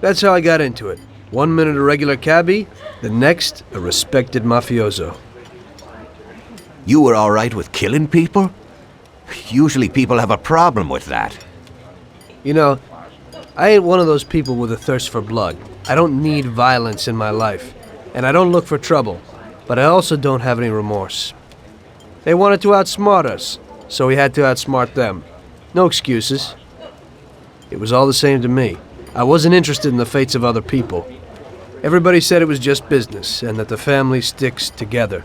That's how I got into it. 1 minute a regular cabbie, the next a respected mafioso. You were all right with killing people? Usually people have a problem with that. You know, I ain't one of those people with a thirst for blood. I don't need violence in my life, and I don't look for trouble, but I also don't have any remorse. They wanted to outsmart us, so we had to outsmart them. No excuses. It was all the same to me. I wasn't interested in the fates of other people. Everybody said it was just business, and that the family sticks together.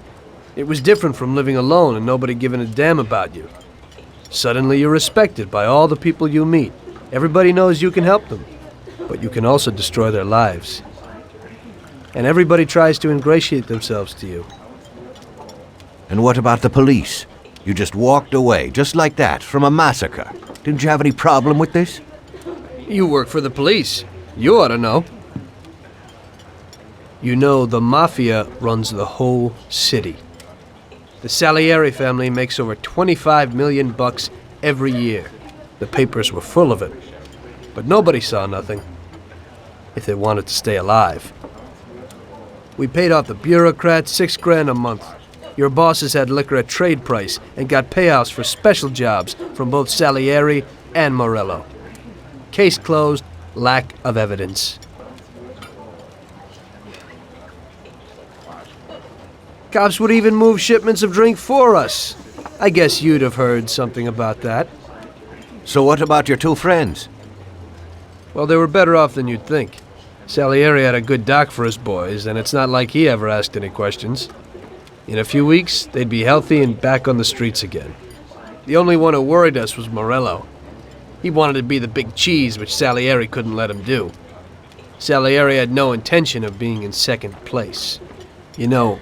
It was different from living alone and nobody giving a damn about you. Suddenly you're respected by all the people you meet. Everybody knows you can help them, but you can also destroy their lives. And everybody tries to ingratiate themselves to you. And what about the police? You just walked away, just like that, from a massacre. Didn't you have any problem with this? You work for the police. You ought to know. You know, the Mafia runs the whole city. The Salieri family makes over 25 million bucks every year. The papers were full of it. But nobody saw nothing. If they wanted to stay alive. We paid off the bureaucrats $6,000 a month. Your bosses had liquor at trade price and got payouts for special jobs from both Salieri and Morello. Case closed, lack of evidence. Cops would even move shipments of drink for us. I guess you'd have heard something about that. So what about your two friends? Well, they were better off than you'd think. Salieri had a good doc for his boys, and it's not like he ever asked any questions. In a few weeks, they'd be healthy and back on the streets again. The only one who worried us was Morello. He wanted to be the big cheese, which Salieri couldn't let him do. Salieri had no intention of being in second place. You know,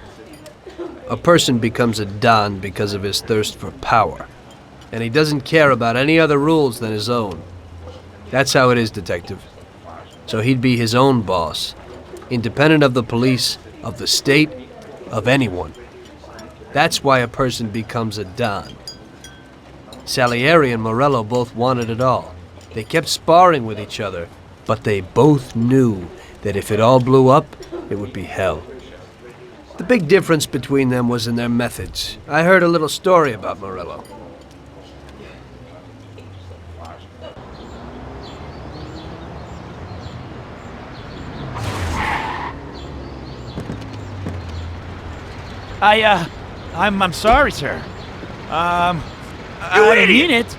a person becomes a Don because of his thirst for power, and he doesn't care about any other rules than his own. That's how it is, Detective. So he'd be his own boss, independent of the police, of the state, of anyone. That's why a person becomes a Don. Salieri and Morello both wanted it all. They kept sparring with each other, but they both knew that if it all blew up, it would be hell. The big difference between them was in their methods. I heard a little story about Morello. I'm sorry, sir. You I idiot! mean it.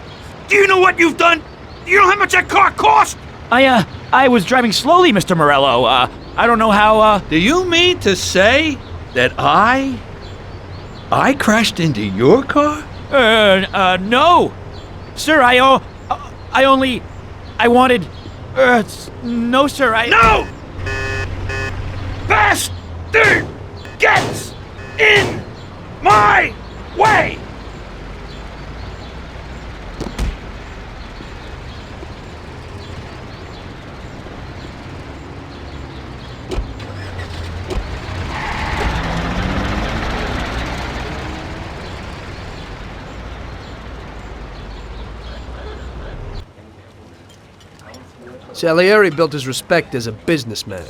Do you know what you've done? You know how much that car cost? I was driving slowly, Mr. Morello. I don't know how, Do you mean to say that I crashed into your car? no. Sir, I wanted, no, sir, No! Bastard gets in my way! Salieri built his respect as a businessman.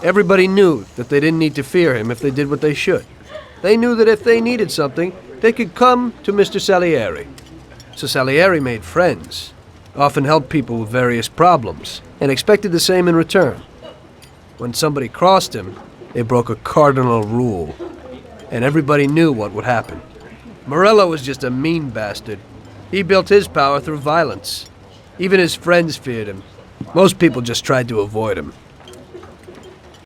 Everybody knew that they didn't need to fear him if they did what they should. They knew that if they needed something, they could come to Mr. Salieri. So Salieri made friends, often helped people with various problems, and expected the same in return. When somebody crossed him, they broke a cardinal rule, and everybody knew what would happen. Morello was just a mean bastard. He built his power through violence. Even his friends feared him. Most people just tried to avoid him.